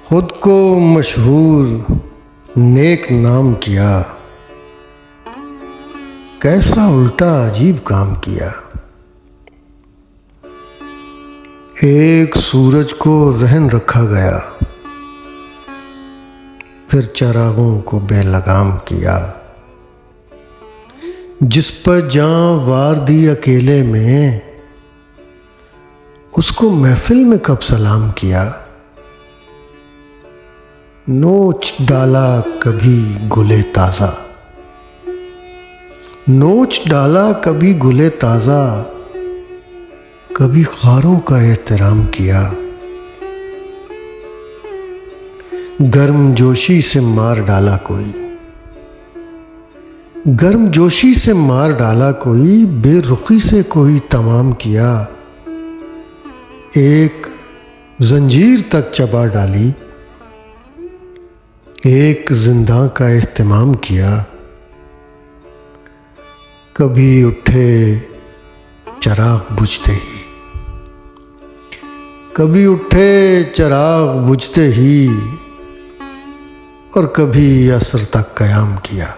खुद को मशहूर नेक नाम किया, कैसा उल्टा अजीब काम किया। एक सूरज को रहन रखा गया, फिर चरागों को बेलगाम किया। जिस पर जान वार दी अकेले में, उसको महफिल में कब सलाम किया। नोच डाला कभी गुले ताज़ा, नोच डाला कभी गुले ताज़ा, कभी ख़ारों का एहतराम किया। गर्म जोशी से मार डाला कोई, गर्म जोशी से मार डाला कोई, बेरुखी से कोई तमाम किया। एक जंजीर तक चबा डाली, एक जिंदा का एहतमाम किया। कभी उठे चराग बुझते ही, कभी उठे चराग बुझते ही, और कभी असर तक कयाम किया।